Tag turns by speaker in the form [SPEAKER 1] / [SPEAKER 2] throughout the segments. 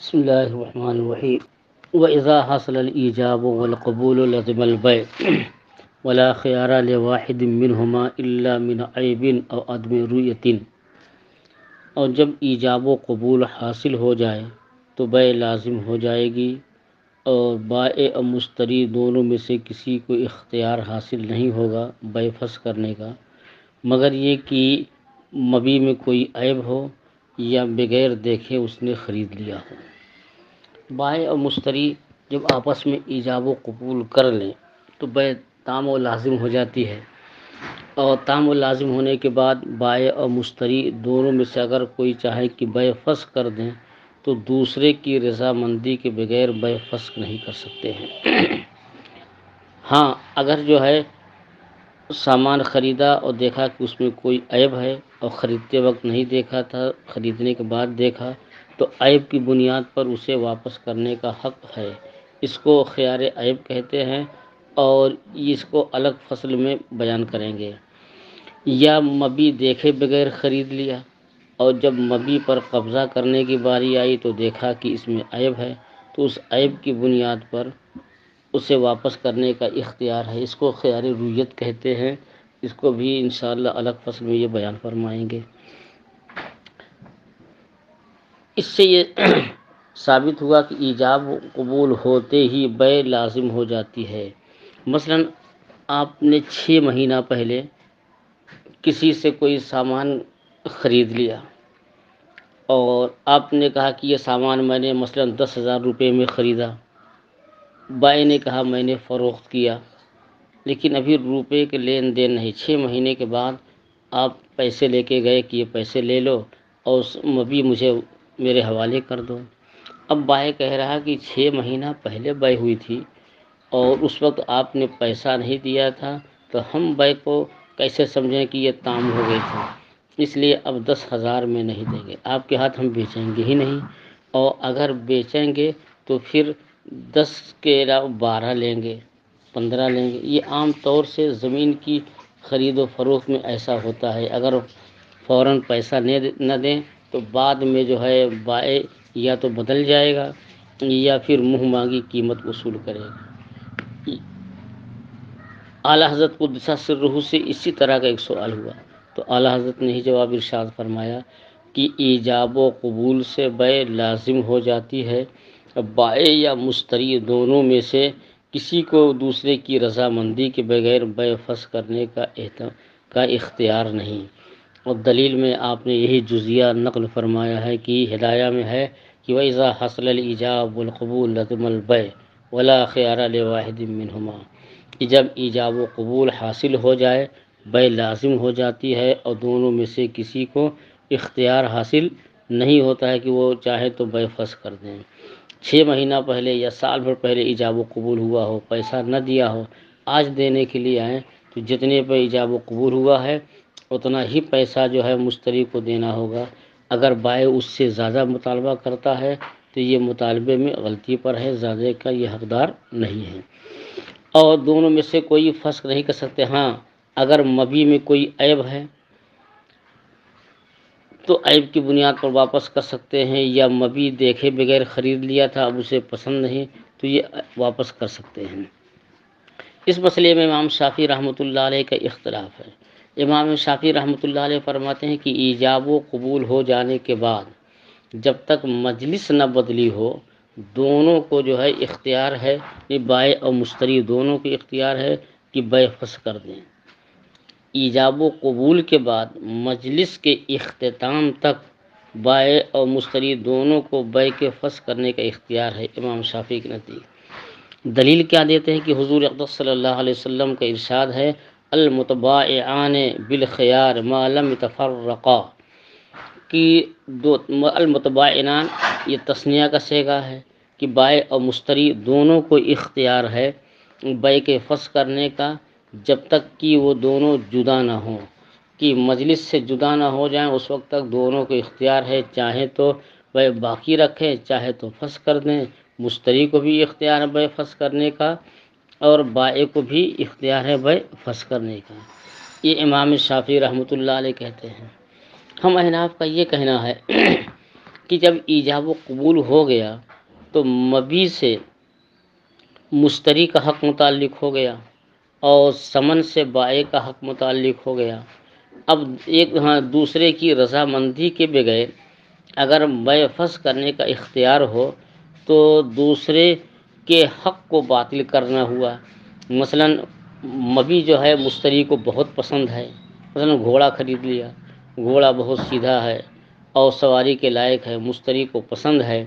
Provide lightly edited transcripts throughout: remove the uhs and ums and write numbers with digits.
[SPEAKER 1] بسم الله الرحمن الرحيم وإذا حصل الإيجاب والقبول لزم البيع ولا خيار لواحد منهما إلا من عيب أو عدم رؤية۔ اور جب ایجاب و قبول حاصل ہو جائے تو بیع لازم ہو جائے گی، اور بائع اور مشتری دونوں میں سے کسی کو اختیار حاصل نہیں ہوگا بیع فسخ کرنے کا، مگر یہ کہ مبیع میں کوئی عیب ہو یا بغیر دیکھے اس نے خرید لیا ہو۔ بائع اور مشتری جب آپس میں ایجاب و قبول کر لیں تو بیع تام و لازم ہو جاتی ہے، اور تام و لازم ہونے کے بعد بائع اور مشتری دونوں میں سے اگر کوئی چاہے کہ بیع فسخ کر دیں تو دوسرے کی رضامندی کے بغیر بیع فسخ نہیں کر سکتے ہیں۔ ہاں، اگر جو ہے سامان خریدا اور دیکھا کہ اس میں کوئی عیب ہے اور خریدتے وقت نہیں دیکھا تھا، خریدنے کے بعد دیکھا، تو عیب کی بنیاد پر اسے واپس کرنے کا حق ہے۔ اس کو خیار عیب کہتے ہیں، اور اس کو الگ فصل میں بیان کریں گے۔ یا مبیع دیکھے بغیر خرید لیا، اور جب مبیع پر قبضہ کرنے کی باری آئی تو دیکھا کہ اس میں عیب ہے، تو اس عیب کی بنیاد پر اسے واپس کرنے کا اختیار ہے۔ اس کو خیار رویت کہتے ہیں۔ اس کو بھی انشاءاللہ الگ فصل میں یہ بیان فرمائیں گے۔ اس سے یہ ثابت ہوا کہ ایجاب قبول ہوتے ہی بیع لازم ہو جاتی ہے۔ مثلا آپ نے 6 مہینہ پہلے کسی سے کوئی سامان خرید لیا، اور آپ نے کہا کہ یہ سامان میں نے مثلا 10,000 روپے میں خریدا، بائع نے کہا میں نے فروخت کیا، لیکن ابھی روپے کے لین دین نہیں۔ 6 مہینے کے بعد آپ پیسے لے کے گئے کہ یہ پیسے لے لو اور مبیع مجھے میرے حوالے کر دو۔ اب بائع کہہ رہا کہ 6 مہینہ پہلے بیع ہوئی تھی اور اس وقت آپ نے پیسہ نہیں دیا تھا، تو ہم بیع کو کیسے سمجھیں کہ یہ تام ہو گئی تھی، اس لیے اب 10,000 میں نہیں دیں گے، آپ کے ہاتھ ہم بیچیں گے ہی نہیں، اور اگر بیچیں گے تو پھر 10 کے علاوہ 12 لیں گے، 15 لیں گے۔ یہ عام طور سے زمین کی خرید و فروخت میں ایسا ہوتا ہے۔ اگر فوراً پیسہ نہ دیں تو بعد میں جو ہے بائع یا تو بدل جائے گا یا پھر منہ مانگی قیمت وصول کرے گا۔ اعلیٰ حضرت قدس سرہ سے اسی طرح کا ایک سوال ہوا، تو اعلیٰ حضرت نے ہی جواب ارشاد فرمایا کہ ایجاب و قبول سے بیع لازم ہو جاتی ہے، بائع یا مشتری دونوں میں سے کسی کو دوسرے کی رضامندی کے بغیر بیع فسخ کرنے کا اختیار نہیں۔ اور دلیل میں آپ نے یہی جزیہ نقل فرمایا ہے کہ ہدایہ میں ہے کہ وَإِذَا حَصَلَ الْإِيجَابُ وَالْقُبُولُ لَزِمَ الْبَيْعُ وَلَا خِيَارَ لِوَاحِدٍ مِّنْهُمَا۔ جب ایجاب و قبول حاصل ہو جائے بیع لازم ہو جاتی ہے، اور دونوں میں سے کسی کو اختیار حاصل نہیں ہوتا ہے کہ وہ چاہے تو بیع فسخ کر دیں۔ 6 مہینہ پہلے یا سال بھر پہلے ایجاب و قبول ہوا ہو، پیسہ نہ دیا ہو، آج دینے کے لیے آئیں تو جتنے پہ ایجاب و قبول ہوا ہے اتنا ہی پیسہ جو ہے مشتری کو دینا ہوگا۔ اگر بائع اس سے زیادہ مطالبہ کرتا ہے تو یہ مطالبے میں غلطی پر ہے، زیادہ کا یہ حقدار نہیں ہے، اور دونوں میں سے کوئی فسخ نہیں کر سکتے۔ ہاں، اگر مبیع میں کوئی عیب ہے تو عیب کی بنیاد پر واپس کر سکتے ہیں، یا مبیع دیکھے بغیر خرید لیا تھا اب اسے پسند نہیں تو یہ واپس کر سکتے ہیں۔ اس مسئلے میں امام شافعی رحمۃ اللہ علیہ کا اختلاف ہے۔ امام شافعی رحمۃ اللہ علیہ فرماتے ہیں کہ ایجاب و قبول ہو جانے کے بعد جب تک مجلس نہ بدلی ہو دونوں کو جو ہے اختیار ہے، یہ بائع اور مشتری دونوں کو اختیار ہے کہ بیع فسخ کر دیں۔ ایجاب و قبول کے بعد مجلس کے اختتام تک بائع اور مشتری دونوں کو بیع کے فسخ کرنے کا اختیار ہے، امام شافعی کے نزدیک۔ دلیل کیا دیتے ہیں کہ حضور اقدس صلی اللہ علیہ وسلم کا ارشاد ہے المتبائعان بالخیار ما لم يتفرقا، کہ المتبائعان یہ تثنیہ کا صیغہ ہے کہ بائع اور مشتری دونوں کو اختیار ہے بیع کے فسخ کرنے کا جب تک کہ وہ دونوں جدا نہ ہوں، کہ مجلس سے جدا نہ ہو جائیں اس وقت تک دونوں کو اختیار ہے، چاہے تو بیع باقی رکھیں چاہے تو فسخ کر دیں۔ مشتری کو بھی اختیار ہے بیع فسخ کرنے کا، اور بائع کو بھی اختیار ہے بیع فسخ کرنے کا۔ یہ امام شافعی رحمۃ اللہ علیہ کہتے ہیں۔ ہم احناف کا یہ کہنا ہے کہ جب ایجاب و قبول ہو گیا تو مبی سے مشتری کا حق متعلق ہو گیا اور ثمن سے بائع کا حق متعلق ہو گیا۔ اب ایک دوسرے کی رضامندی کے بغیر اگر بیع فسخ کرنے کا اختیار ہو تو دوسرے کے حق کو باطل کرنا ہوا۔ مثلا مبی جو ہے مشتری کو بہت پسند ہے، مثلا گھوڑا خرید لیا، گھوڑا بہت سیدھا ہے اور سواری کے لائق ہے، مشتری کو پسند ہے،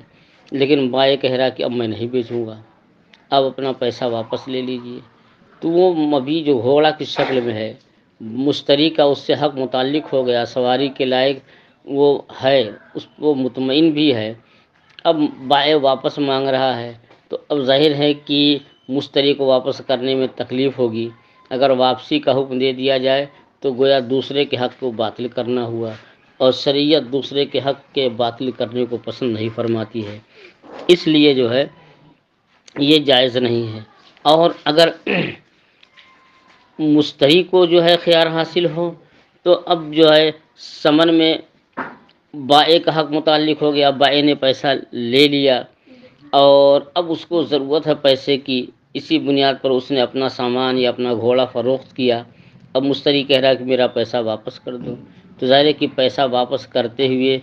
[SPEAKER 1] لیکن بائع کہہ رہا کہ اب میں نہیں بیچوں گا، اب اپنا پیسہ واپس لے لیجئے۔ تو وہ مبی جو گھوڑا کی شکل میں ہے، مشتری کا اس سے حق متعلق ہو گیا، سواری کے لائق وہ ہے، اس وہ مطمئن بھی ہے، اب بائع واپس مانگ رہا ہے تو اب ظاہر ہے کہ مشتری کو واپس کرنے میں تکلیف ہوگی۔ اگر واپسی کا حکم دے دیا جائے تو گویا دوسرے کے حق کو باطل کرنا ہوا، اور شریعت دوسرے کے حق کے باطل کرنے کو پسند نہیں فرماتی ہے، اس لیے جو ہے یہ جائز نہیں ہے۔ اور اگر مشتری کو جو ہے خیار حاصل ہو تو اب جو ہے ثمن میں بائع کا حق متعلق ہو گیا، بائع نے پیسہ لے لیا اور اب اس کو ضرورت ہے پیسے کی، اسی بنیاد پر اس نے اپنا سامان یا اپنا گھوڑا فروخت کیا، اب مشتری کہہ رہا ہے کہ میرا پیسہ واپس کر دو، تو ظاہر ہے کہ پیسہ واپس کرتے ہوئے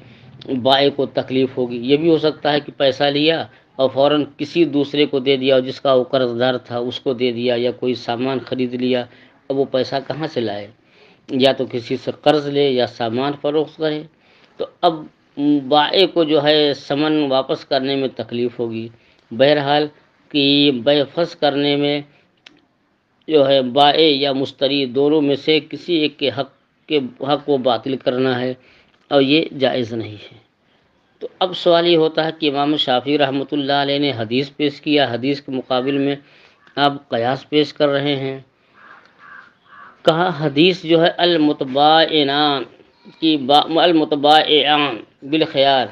[SPEAKER 1] بائع کو تکلیف ہوگی۔ یہ بھی ہو سکتا ہے کہ پیسہ لیا اور فوراً کسی دوسرے کو دے دیا، اور جس کا وہ قرض دار تھا اس کو دے دیا، یا کوئی سامان خرید لیا، اب وہ پیسہ کہاں سے لائے، یا تو کسی سے قرض لے یا سامان فروخت کرے، تو اب بائع کو جو ہے ثمن واپس کرنے میں تکلیف ہوگی۔ بہرحال کہ بیع فسخ کرنے میں جو ہے بائع یا مشتری دونوں میں سے کسی ایک کے حق کو باطل کرنا ہے، اور یہ جائز نہیں ہے۔ تو اب سوال یہ ہوتا ہے کہ امام شافعی رحمۃ اللہ علیہ نے حدیث پیش کیا، حدیث کے مقابل میں آپ قیاس پیش کر رہے ہیں۔ کہا حدیث جو ہے المتبائعان بالخیار،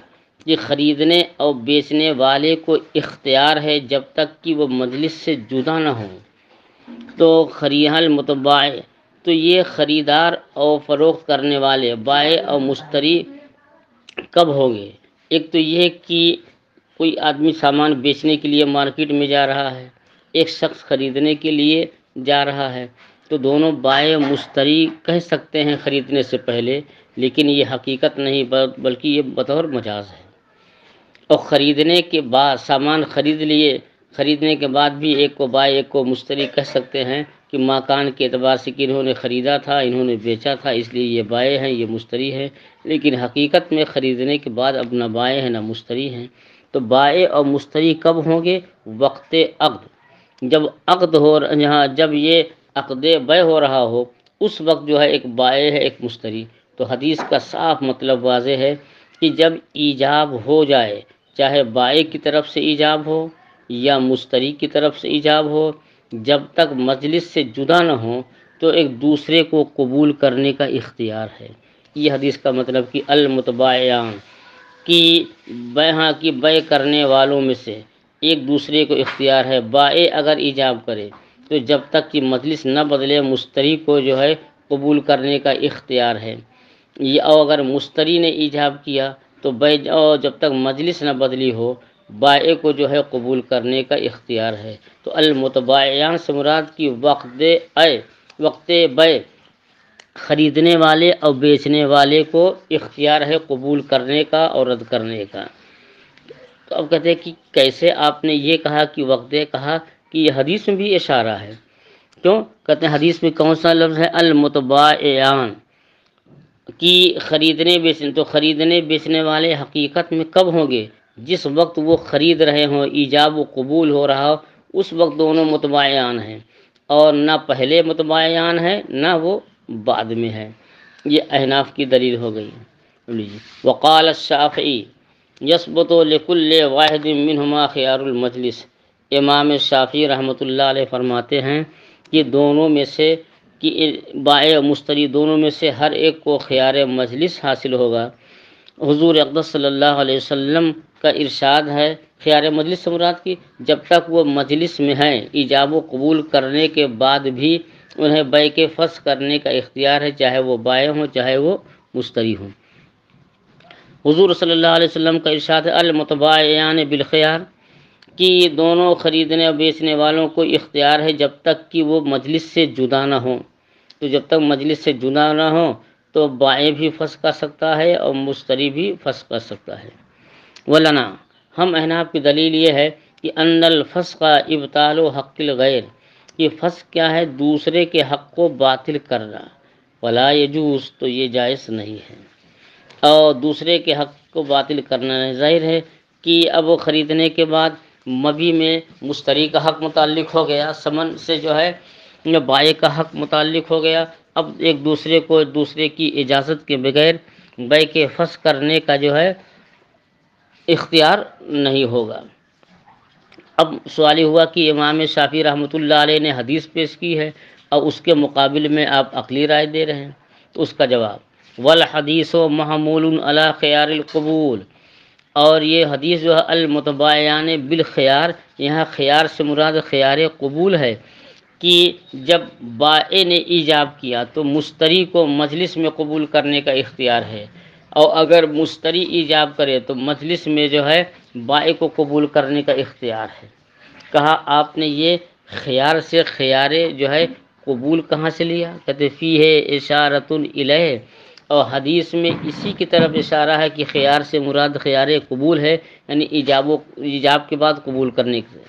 [SPEAKER 1] کہ خریدنے اور بیچنے والے کو اختیار ہے جب تک کہ وہ مجلس سے جدا نہ ہوں۔ تو المتبائع، تو یہ خریدار اور فروخت کرنے والے بائع اور مشتری کب ہوں گے؟ ایک تو یہ کہ کوئی آدمی سامان بیچنے کے لیے مارکیٹ میں جا رہا ہے، ایک شخص خریدنے کے لیے جا رہا ہے، تو دونوں بائع مشتری کہہ سکتے ہیں خریدنے سے پہلے، لیکن یہ حقیقت نہیں بلکہ یہ بطور مجاز ہے۔ اور خریدنے کے بعد سامان خرید لیے، خریدنے کے بعد بھی ایک کو بائع ایک کو مشتری کہہ سکتے ہیں کہ مکان کے اعتبار سے کہ انہوں نے خریدا تھا، انہوں نے بیچا تھا، اس لیے یہ بائع ہیں یہ مشتری ہیں، لیکن حقیقت میں خریدنے کے بعد اب نہ بائع ہیں نہ مشتری ہیں۔ تو بائع اور مشتری کب ہوں گے؟ وقت عقد، جب عقد ہو، جب یہ عقد بیع ہو رہا ہو، اس وقت جو ہے ایک بائع ہے ایک مشتری۔ تو حدیث کا صاف مطلب واضح ہے کہ جب ایجاب ہو جائے، چاہے بائع کی طرف سے ایجاب ہو یا مشتری کی طرف سے ایجاب ہو، جب تک مجلس سے جدا نہ ہو تو ایک دوسرے کو قبول کرنے کا اختیار ہے۔ یہ حدیث کا مطلب کہ المتبائعان کی بیع کرنے والوں میں سے ایک دوسرے کو اختیار ہے۔ بائع اگر ایجاب کرے تو جب تک کہ مجلس نہ بدلے مشتری کو جو ہے قبول کرنے کا اختیار ہے، اور اگر مشتری نے ایجاب کیا تو جب تک مجلس نہ بدلی ہو بائع کو جو ہے قبول کرنے کا اختیار ہے۔ تو المتبائعان سے مراد کی وقت بیع خریدنے والے اور بیچنے والے کو اختیار ہے قبول کرنے کا اور رد کرنے کا۔ تو اب کہتے ہیں کہ کیسے آپ نے یہ کہا کہ وقت کہا، کہ یہ حدیث میں بھی اشارہ ہے۔ کیوں؟ کہتے ہیں حدیث میں کون سا لفظ ہے؟ المتبائعان کی خریدنے بیچنے، تو خریدنے بیچنے والے حقیقت میں کب ہوں گے؟ جس وقت وہ خرید رہے ہوں، ایجاب و قبول ہو رہا ہو، اس وقت دونوں متبائعان ہیں، اور نہ پہلے متبائعان ہے نہ وہ بعد میں ہے۔ یہ احناف کی دلیل ہو گئی۔ وقال الشافعی یثبت لکل واحد منہما خیار المجلس، امام شافعی رحمۃ اللہ علیہ فرماتے ہیں کہ دونوں میں سے کہ بائع و مشتری دونوں میں سے ہر ایک کو خیار مجلس حاصل ہوگا۔ حضور اقدس صلی اللہ علیہ وسلم کا ارشاد ہے، خیار مجلس سے مراد کی جب تک وہ مجلس میں ہیں، ایجاب و قبول کرنے کے بعد بھی انہیں بیع کے فسخ کرنے کا اختیار ہے، چاہے وہ بائع ہوں چاہے وہ مشتری ہوں۔ حضور صلی اللہ علیہ وسلم کا ارشاد ہے المتبائعان بالخیار، کہ دونوں خریدنے اور بیچنے والوں کو اختیار ہے جب تک کہ وہ مجلس سے جدا نہ ہوں۔ تو جب تک مجلس سے جدا نہ ہو تو بائع بھی فسخ کر سکتا ہے اور مشتری بھی فسخ کر سکتا ہے۔ ولنا، ہم احناف کی دلیل یہ ہے کہ ان الفسق ابطال حق الغیر، کہ فسق کیا ہے؟ دوسرے کے حق کو باطل کرنا، ولا یجوز، تو یہ جائز نہیں ہے، اور دوسرے کے حق کو باطل کرنا نہیں۔ ظاہر ہے کہ اب وہ خریدنے کے بعد مبی میں مشتری کا حق متعلق ہو گیا، ثمن سے جو ہے بائع کا حق متعلق ہو گیا، اب ایک دوسرے کو دوسرے کی اجازت کے بغیر بیع کے فسخ کرنے کا جو ہے اختیار نہیں ہوگا۔ اب سوال یہ ہوا کہ امام شافعی رحمۃ اللہ علیہ نے حدیث پیش کی ہے اور اس کے مقابل میں آپ عقلی رائے دے رہے ہیں، تو اس کا جواب والحدیث محمول علی خیار القبول، اور یہ حدیث جو ہے المتبائعان بالخیار، یہاں خیار سے مراد خیار قبول ہے، کہ جب بائع نے ایجاب کیا تو مشتری کو مجلس میں قبول کرنے کا اختیار ہے، اور اگر مشتری ایجاب کرے تو مجلس میں جو ہے بائع کو قبول کرنے کا اختیار ہے۔ کہا آپ نے یہ خیار سے خیار جو ہے قبول کہاں سے لیا؟ کہتے فیہ اشارۃ الیہ، اور حدیث میں اسی کی طرف اشارہ ہے کہ خیار سے مراد خیار قبول ہے، یعنی ایجاب کے بعد قبول کرنے کے۔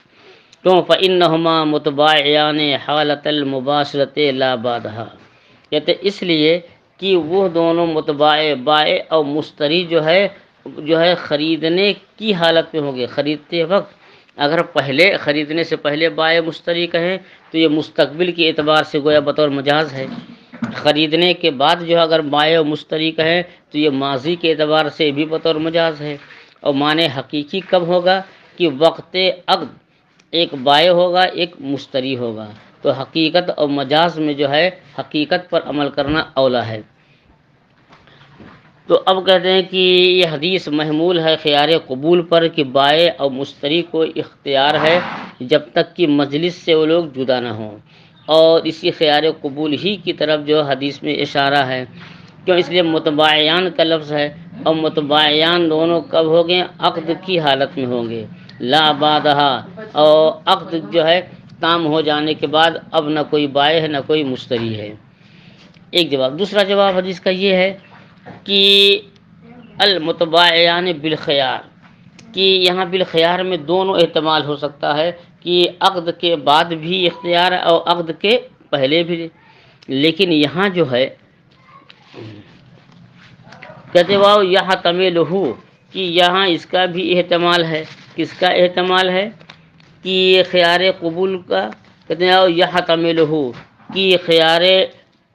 [SPEAKER 1] کیوں؟ فإنہما متبائعان حالۃ المباشرۃ لا بعدہا، کہتے اس لیے کہ وہ دونوں بائع اور مشتری جو ہے خریدنے کی حالت میں ہوں گے، خریدتے وقت۔ اگر پہلے خریدنے سے پہلے بائع مشتری کہیں تو یہ مستقبل کے اعتبار سے گویا بطور مجاز ہے، خریدنے کے بعد جو اگر بائع و مشتری کہیں تو یہ ماضی کے اعتبار سے بھی بطور مجاز ہے۔ اور معنی حقیقی کب ہوگا؟ کہ وقت عقد ایک بائع ہوگا ایک مشتری ہوگا، تو حقیقت اور مجاز میں جو ہے حقیقت پر عمل کرنا اولا ہے۔ تو اب کہتے ہیں کہ یہ حدیث محمول ہے خیار قبول پر، کہ بائع اور مشتری کو اختیار ہے جب تک کہ مجلس سے وہ لوگ جدا نہ ہوں، اور اسی خیار قبول ہی کی طرف جو حدیث میں اشارہ ہے۔ کیوں؟ اس لیے متبائعان کا لفظ ہے، اور متبائعان دونوں کب ہوں گے؟ عقد کی حالت میں ہوں گے، لا بعدہا، اور عقد جو ہے تام ہو جانے کے بعد اب نہ کوئی بائع ہے نہ کوئی مشتری ہے۔ ایک جواب۔ دوسرا جواب حدیث کا یہ ہے کہ المتبائعان بالخیار، کہ یہاں بالخیار میں دونوں احتمال ہو سکتا ہے، کہ عقد کے بعد بھی اختیار ہے اور عقد کے پہلے بھی، لیکن یہاں جو ہے کہتے واؤ یحتملہ، کہ یہاں اس کا بھی احتمال ہے۔ کس کا احتمال ہے؟ کہ خیار قبول کا، کہتے ہیں یحتملہ، کہ خیار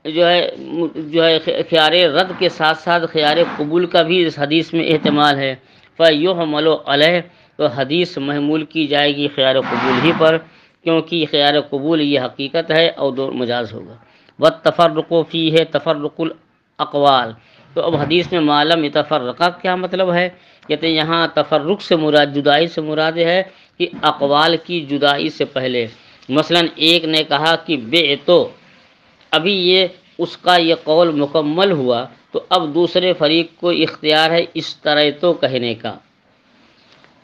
[SPEAKER 1] جو ہے خیار رد کے ساتھ ساتھ خیار قبول کا بھی اس حدیث میں احتمال ہے۔ فیحمل علیہ، تو حدیث محمول کی جائے گی خیار قبول ہی پر، کیونکہ خیار قبول یہ حقیقت ہے اور دو مجاز ہوگا۔ والتفرق فیہ تفرق الاقوال، تو اب حدیث میں معلوم یتفرقہ کیا مطلب ہے؟ کہتے ہیں یہاں تفرق سے مراد، جدائی سے مراد ہے کہ اقوال کی جدائی سے پہلے، مثلا ایک نے کہا کہ بعتو، ابھی اس کا یہ قول مکمل ہوا تو اب دوسرے فریق کو اختیار ہے اشتریتو کہنے کا،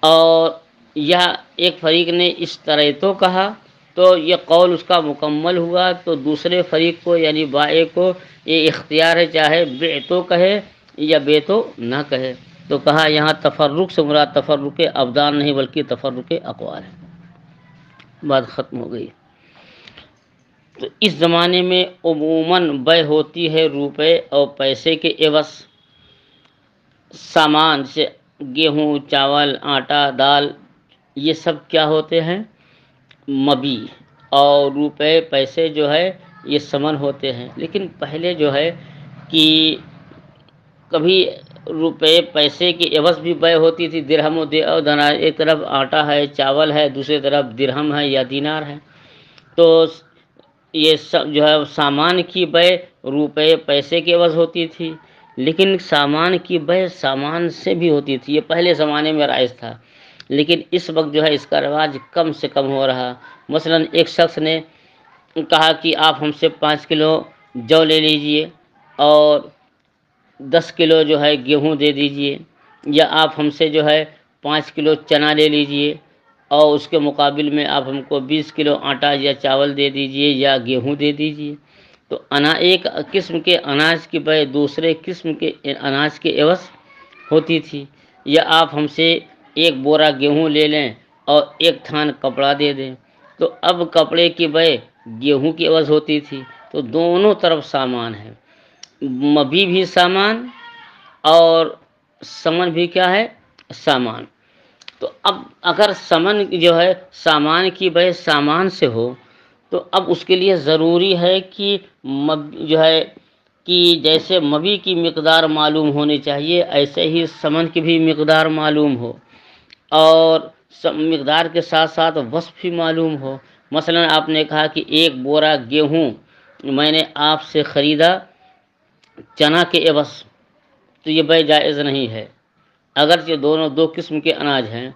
[SPEAKER 1] اور یا ایک فریق نے اشتریتو کہا تو یہ قول اس کا مکمل ہوا تو دوسرے فریق کو یعنی بائع کو یہ اختیار ہے چاہے بعتو کہے یا بیتو نہ کہے۔ تو کہا یہاں تفرق سے مراد تفرق ابدان نہیں بلکہ تفرق اقوال ہے۔ بات ختم ہو گئی۔ تو اس زمانے میں عموماً بیع ہوتی ہے روپے اور پیسے کے عوض، سامان سے گیہوں، چاول، آٹا، دال، یہ سب کیا ہوتے ہیں؟ مبی، اور روپے پیسے جو ہے یہ ثمن ہوتے ہیں۔ لیکن پہلے جو ہے کہ کبھی روپے پیسے کے عوض بھی بیع ہوتی تھی، درہم و دینار، ایک طرف آٹا ہے چاول ہے دوسری طرف درہم ہے یا دینار ہے، تو یہ سب جو ہے سامان کی بیع روپے پیسے کے عوض ہوتی تھی، لیکن سامان کی بیع سامان سے بھی ہوتی تھی، یہ پہلے زمانے میں رائج تھا، لیکن اس وقت جو ہے اس کا رواج کم سے کم ہو رہا۔ مثلا ایک شخص نے کہا کہ آپ ہم سے 5 کلو جو لے لیجئے اور 10 کلو جو ہے گیہوں دے دیجئے، یا آپ ہم سے جو ہے 5 کلو چنا لے لیجئے اور اس کے مقابل میں آپ ہم کو 20 کلو آٹا یا چاول دے دیجئے یا گیہوں دے دیجئے۔ تو ایک قسم کے اناج کی بہ دوسرے قسم کے اناج کے عوض ہوتی تھی۔ یا آپ ہم سے 1 بورا گیہوں لے لیں اور 1 تھان کپڑا دے دیں، تو اب کپڑے کی بہ گیہوں کی عوض ہوتی تھی۔ تو دونوں طرف سامان ہے، مبی بھی سامان اور سمن بھی کیا ہے؟ سامان۔ تو اب اگر سمن جو ہے سامان کی بہ سامان سے ہو تو اب اس کے لیے ضروری ہے کہ جو ہے کہ جیسے مبی کی مقدار معلوم ہونی چاہیے، ایسے ہی سمن کی بھی مقدار معلوم ہو، اور مقدار کے ساتھ ساتھ وصف بھی معلوم ہو۔ مثلا آپ نے کہا کہ 1 بورا گیہوں میں نے آپ سے خریدا چنا کے عوض، تو یہ بے جائز نہیں ہے، اگرچہ دونوں دو قسم کے اناج ہیں۔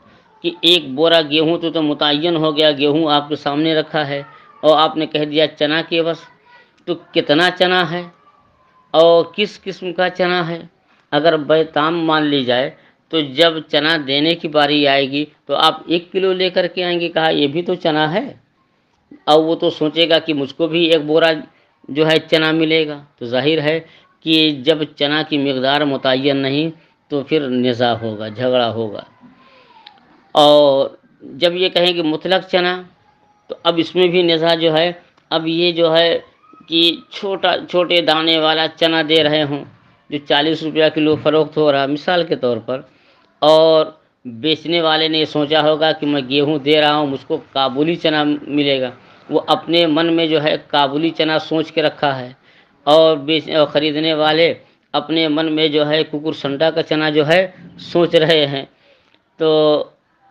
[SPEAKER 1] کہ 1 بورا گیہوں تو متعین ہو گیا، گیہوں آپ کے سامنے رکھا ہے اور آپ نے کہہ دیا چنا کے عوض، تو کتنا چنا ہے اور کس قسم کا چنا ہے، اگر بے تام مان لی جائے تو جب چنا دینے کی باری آئے گی تو آپ 1 کلو لے کر کے آئیں گے، کہا یہ بھی تو چنا ہے، اور وہ تو سوچے گا کہ مجھ کو بھی 1 بورا جو ہے چنا ملے گا۔ تو ظاہر ہے کہ جب چنا کی مقدار متعین نہیں تو پھر نزاع ہوگا، جھگڑا ہوگا۔ اور جب یہ کہیں کہ مطلق چنا، تو اب اس میں بھی نزاع جو ہے، اب یہ جو ہے کہ چھوٹے دانے والا چنا دے رہے ہوں جو 40 روپیہ کلو فروخت ہو رہا مثال کے طور پر، اور بیچنے والے نے سوچا ہوگا کہ میں گیہوں دے رہا ہوں، مجھ کو کابلی چنا ملے گا، وہ اپنے من میں جو ہے کابلی چنا سوچ کے رکھا ہے، اور خریدنے والے اپنے من میں جو ہے ککر سنڈا کا چنا جو ہے سوچ رہے ہیں۔ تو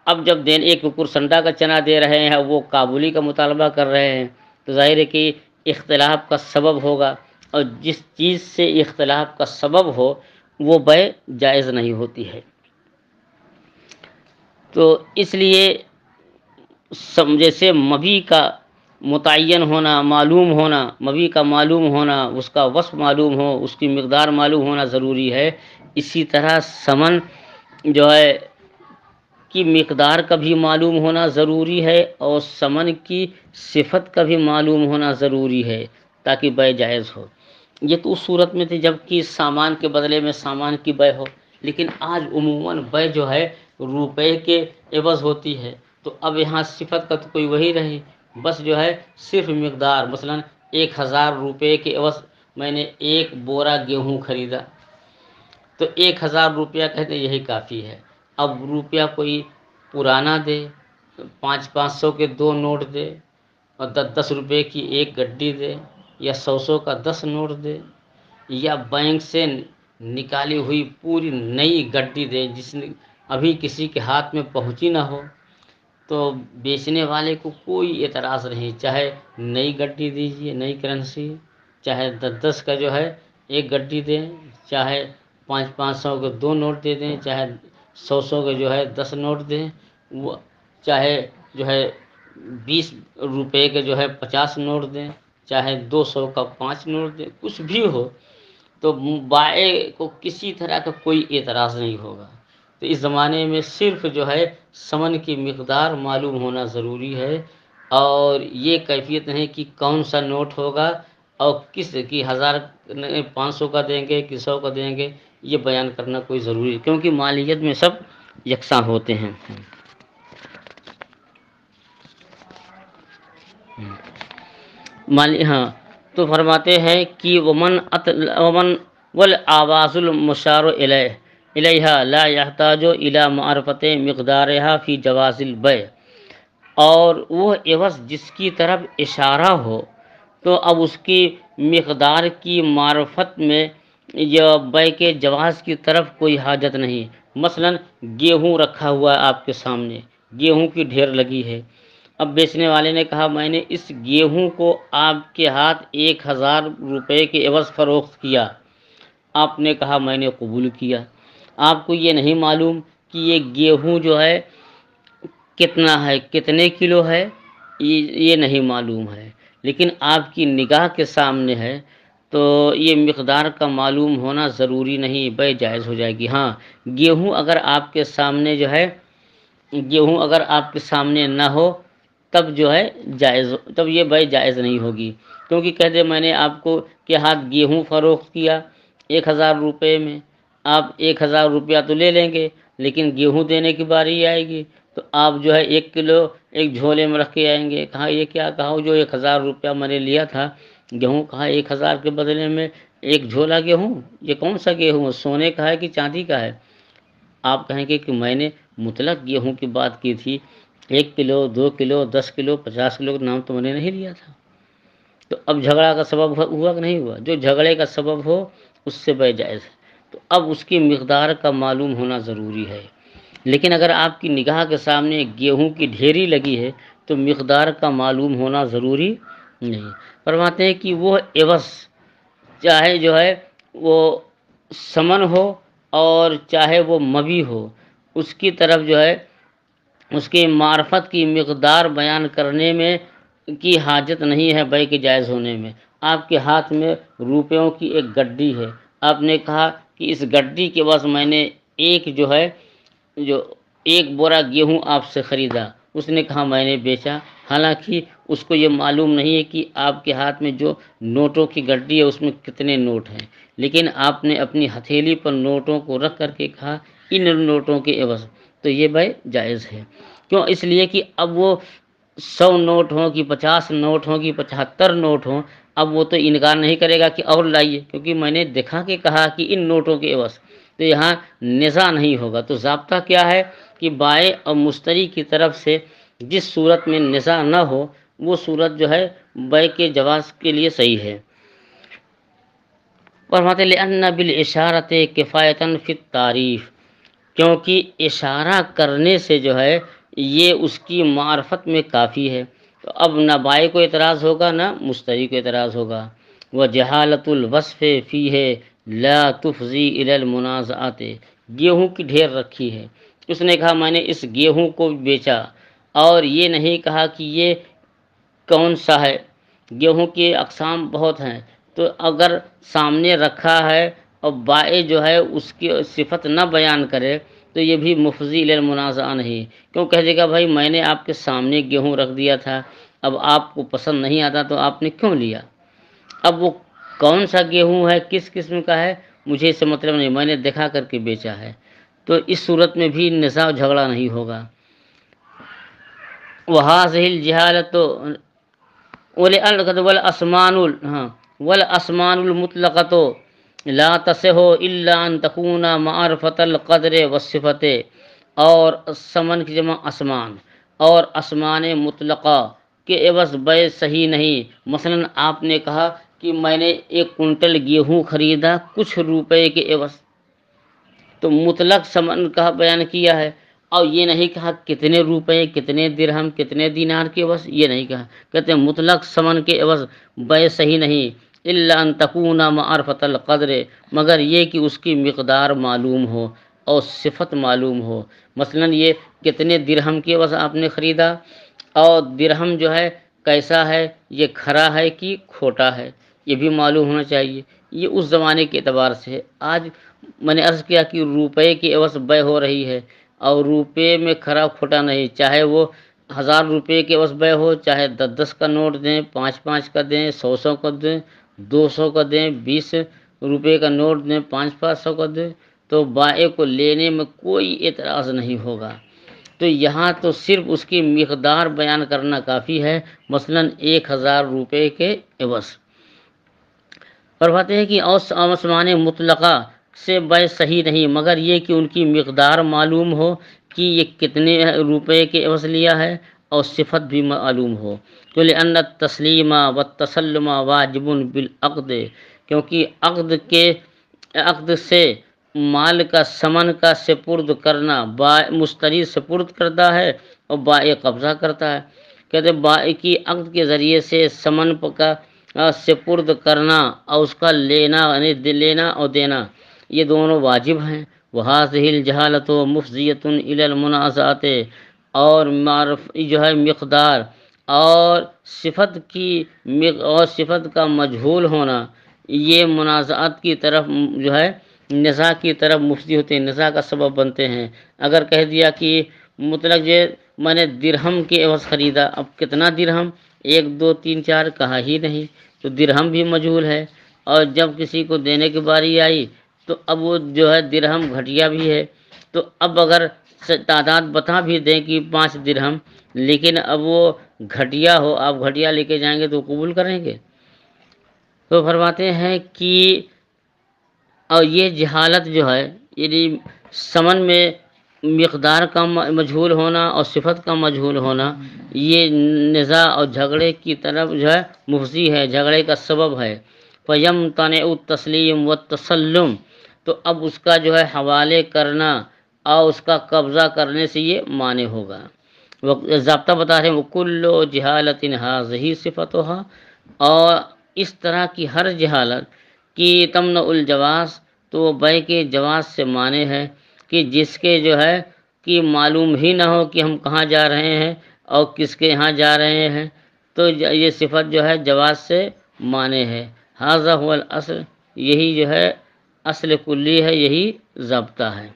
[SPEAKER 1] اب جب ایک ککر سنڈا کا چنا دے رہے ہیں، وہ کابلی کا مطالبہ کر رہے ہیں، تو ظاہر ہے کہ اختلاف کا سبب ہوگا، اور جس چیز سے اختلاف کا سبب ہو وہ بے جائز نہیں ہوتی ہے۔ تو اس لیے جیسے مبی کا متعین ہونا، معلوم ہونا، مبی کا معلوم ہونا، اس کا وصف معلوم ہو، اس کی مقدار معلوم ہونا ضروری ہے، اسی طرح سمن جو ہے کی مقدار کا بھی معلوم ہونا ضروری ہے، اور سمن کی صفت کا بھی معلوم ہونا ضروری ہے تاکہ بے جائز ہو۔ یہ تو اس صورت میں تھی جب کہ سامان کے بدلے میں سامان کی بے ہو، لیکن آج عموماً بے جو ہے روپے کے عوض ہوتی ہے، تو اب یہاں صفت کا تو کوئی وہی رہی، بس جو ہے صرف مقدار، مثلا 1000 روپے کے عوض میں نے 1 بورا گیہوں خریدا، تو 1000 روپیہ کہتے ہیں یہی کافی ہے۔ اب روپیہ کوئی پرانا دے، 500 کے 2 نوٹ دے، اور 10 روپے کی 1 گڈی دے، یا 100 کا 10 نوٹ دے، یا بینک سے نکالی ہوئی پوری نئی گڈی دے جس نے ابھی کسی کے ہاتھ میں پہنچی نہ ہو، تو بیچنے والے کو کوئی اعتراض نہیں، چاہے نئی گڈی دیجیے، نئی کرنسی، چاہے 10 کا جو ہے 1 گڈی دیں، چاہے 500 کے 2 نوٹ دے دیں، چاہے 100 کے جو ہے 10 نوٹ دیں، وہ چاہے جو ہے 20 روپے کے جو ہے 50 نوٹ دیں، چاہے 200 کا 5 نوٹ دیں، کچھ بھی ہو، تو بائع کو کسی طرح کا کوئی اعتراض نہیں ہوگا۔ تو اس زمانے میں صرف جو ہے سمن کی مقدار معلوم ہونا ضروری ہے، اور یہ کیفیت نہیں کہ کون سا نوٹ ہوگا اور کس کی 500 کا دیں گے کہ 100 کا دیں گے، یہ بیان کرنا کوئی ضروری ہے، کیونکہ مالیت میں سب یکساں ہوتے ہیں۔ ہاں، تو فرماتے ہیں کہ ومن والآواز المشار الیہا لا یحتاج الی معرفت مقدارها فی جواز البیع، اور وہ عوض جس کی طرف اشارہ ہو تو اب اس کی مقدار کی معرفت میں یا بیع کے جواز کی طرف کوئی حاجت نہیں۔ مثلا گیہوں رکھا ہوا ہے آپ کے سامنے، گیہوں کی ڈھیر لگی ہے، اب بیچنے والے نے کہا میں نے اس گیہوں کو آپ کے ہاتھ 1000 روپے کے عوض فروخت کیا، آپ نے کہا میں نے قبول کیا، آپ کو یہ نہیں معلوم کہ یہ گیہوں جو ہے کتنا ہے، کتنے کلو ہے، یہ نہیں معلوم ہے، لیکن آپ کی نگاہ کے سامنے ہے، تو یہ مقدار کا معلوم ہونا ضروری نہیں، بے جائز ہو جائے گی۔ ہاں، گیہوں اگر آپ کے سامنے جو ہے گیہوں اگر آپ کے سامنے نہ ہو تب جو ہے جائز، تب یہ بے جائز نہیں ہوگی، کیونکہ کہہ دے میں نے آپ کو کہ ہاتھ گیہوں فروخت کیا 1000 روپے میں، آپ 1000 روپیہ تو لے لیں گے، لیکن گیہوں دینے کی باری آئے گی تو آپ جو ہے 1 کلو ایک جھولے میں رکھ کے آئیں گے، کہا یہ کیا، کہا جو 1000 روپیہ میں نے لیا تھا گیہوں، کہا 1000 کے بدلے میں ایک جھولا گیہوں، یہ کون سا گیہوں ہے، سونے کا ہے کہ چاندی کا ہے؟ آپ کہیں گے کہ میں نے مطلق گیہوں کی بات کی تھی، 1 کلو 2 کلو 10 کلو 50 کلو کا نام تو میں نے نہیں لیا تھا۔ تو اب جھگڑا کا سبب ہوا کہ نہیں ہوا؟ جو جھگڑے کا سبب ہو اس سے بے جائز ہے، تو اب اس کی مقدار کا معلوم ہونا ضروری ہے۔ لیکن اگر آپ کی نگاہ کے سامنے گیہوں کی ڈھیری لگی ہے تو مقدار کا معلوم ہونا ضروری نہیں۔ فرماتے ہیں کہ وہ عوض چاہے جو ہے وہ سمن ہو اور چاہے وہ مبی ہو، اس کی طرف جو ہے اس کی معرفت کی مقدار بیان کرنے میں کی حاجت نہیں ہے بے کے جائز ہونے میں۔ آپ کے ہاتھ میں روپیوں کی ایک گڈی ہے، آپ نے کہا کہ اس گڈی کے بس میں نے جو ہے جو 1 بورا گیہوں آپ سے خریدا، اس نے کہا میں نے بیچا، حالانکہ اس کو یہ معلوم نہیں ہے کہ آپ کے ہاتھ میں جو نوٹوں کی گڈی ہے اس میں کتنے نوٹ ہیں، لیکن آپ نے اپنی ہتھیلی پر نوٹوں کو رکھ کر کے کہا ان نوٹوں کے عوض، تو یہ بھائی جائز ہے۔ کیوں؟ اس لیے کہ اب وہ 100 نوٹ ہوں کہ 50 نوٹ ہوں کہ 75 نوٹ ہوں، اب وہ تو انکار نہیں کرے گا کہ اور لائیے، کیونکہ میں نے دکھا کے کہا کہ ان نوٹوں کے عوض، تو یہاں نزاع نہیں ہوگا۔ تو ضابطہ کیا ہے کہ بائع اور مشتری کی طرف سے جس صورت میں نزاع نہ ہو وہ صورت جو ہے بے کے جواز کے لیے صحیح ہے۔ فرماتے لأن بالاشارۃ کفایۃ فی التعریف، کیونکہ اشارہ کرنے سے جو ہے یہ اس کی معرفت میں کافی ہے، تو اب نہ بائع کو اعتراض ہوگا نہ مشتری کو اعتراض ہوگا۔ وجہالۃ الوصف فیہ لا تفضی الی المنازعات، گیہوں کی ڈھیر رکھی ہے، اس نے کہا میں نے اس گیہوں کو بیچا، اور یہ نہیں کہا کہ یہ کون سا ہے، گیہوں کی اقسام بہت ہیں، تو اگر سامنے رکھا ہے اور بائع جو ہے اس کی صفت نہ بیان کرے تو یہ بھی مفضی الی المنازعہ نہیں، کیوں کہہ دے گا بھائی میں نے آپ کے سامنے گیہوں رکھ دیا تھا، اب آپ کو پسند نہیں آتا تو آپ نے کیوں لیا؟ اب وہ کون سا گیہوں ہے، کس قسم کا ہے، مجھے اس سے مطلب نہیں، میں نے دکھا کر کے بیچا ہے، تو اس صورت میں بھی نزاع جھگڑا نہیں ہوگا۔ وَهَٰذِهِ الْجَهَالَةُ والاسمان المطلقۃ لا تصح الا ان تكون معرفۃ القدر والصفت، اور سمن کی جمع اسمان، اور اسمان مطلقہ کے عوض بے صحیح نہیں۔ مثلا آپ نے کہا کہ میں نے 1 کنٹل گیہوں خریدا کچھ روپے کے عوض، تو مطلق سمن کا بیان کیا ہے، اور یہ نہیں کہا کتنے روپے کتنے درہم کتنے دینار کے عوض، یہ نہیں کہا، کہتے ہیں مطلق سمن کے عوض بے صحیح نہیں، الا ان تکون معرفۃ القدر، مگر یہ کہ اس کی مقدار معلوم ہو اور صفت معلوم ہو۔ مثلا یہ کتنے درہم کے عوض آپ نے خریدا، اور درہم جو ہے کیسا ہے، یہ کھرا ہے کہ کھوٹا ہے، یہ بھی معلوم ہونا چاہیے۔ یہ اس زمانے کے اعتبار سے ہے۔ آج میں نے عرض کیا کہ روپے کی عوض بے ہو رہی ہے، اور روپے میں کھرا کھوٹا نہیں، چاہے وہ 1000 روپے کے عوض بے ہو، چاہے 10 کا نوٹ دیں، 5 کا دیں، 100 کا دیں، 200 کا دیں، 20 روپے کا نوٹ دیں، 500 کا دیں، تو بائع کو لینے میں کوئی اعتراض نہیں ہوگا۔ تو یہاں تو صرف اس کی مقدار بیان کرنا کافی ہے، مثلا 1000 روپے کے عوض۔ فرماتے ہیں کہ اسمان مطلقہ سے بے صحیح نہیں، مگر یہ کہ ان کی مقدار معلوم ہو کہ یہ کتنے روپے کے عوض لیا ہے، اور صفت بھی معلوم ہو۔ تو لأن التسلیم والتسلم واجب بالعقد، کیونکہ عقد سے مال کا سمن کا سپرد کرنا، مشتری سپرد کرتا ہے اور بائع قبضہ کرتا ہے، کہتے بائع کی عقد کے ذریعے سے سمن کا سپرد کرنا اور اس کا لینا اور دینا، یہ دونوں واجب ہیں۔ وَهَٰذِهِ الْجَهَالَةُ مُفْضِيَةٌ إِلَى الْمُنَازَعَةِ، اور جو ہے مقدار اور صفت کا مجہول ہونا یہ منازعات کی طرف جو ہے نزاع کی طرف مفضی ہوتے ہیں، نزاع کا سبب بنتے ہیں۔ اگر کہہ دیا کہ مطلق یہ میں نے درہم کے عوض خریدا، اب کتنا درہم، 1 2 3 4 کہا ہی نہیں، تو درہم بھی مجہول ہے۔ اور جب کسی کو دینے کی باری آئی تو اب وہ جو ہے درہم گھٹیا بھی ہے، تو اب اگر تعداد بتا بھی دیں کہ 5 درہم، لیکن اب وہ گھٹیا ہو، آپ گھٹیا لے کے جائیں گے تو قبول کریں گے؟ تو فرماتے ہیں کہ اور یہ جہالت جو ہے، یعنی سمن میں مقدار کا مجہول ہونا اور صفت کا مجہول ہونا، یہ نزاع اور جھگڑے کی طرف جو ہے مفضی ہے، جھگڑے کا سبب ہے۔ فَيَمْتَنِعُ التَّسْلِيمُ وَالتَّسَلُّمُ، تو اب اس کا جو ہے حوالے کرنا اور اس کا قبضہ کرنے سے یہ معنی ہوگا۔ ضابطہ بتا رہے ہیں وَكُلُّ جِهَالَةٍ هَٰذِهِ صِفَتُهَا، اور اس طرح کی ہر جہالت کی تمنع الجواز، تو وہ بے کے جواز سے معنی ہے کہ جس کے جو ہے کہ معلوم ہی نہ ہو کہ ہم کہاں جا رہے ہیں اور کس کے یہاں جا رہے ہیں، تو یہ صفت جو ہے جواز سے معنی ہے۔ ھذا هو الاصل، یہی جو ہے اصل کلی ہے، یہی ضابطہ ہے۔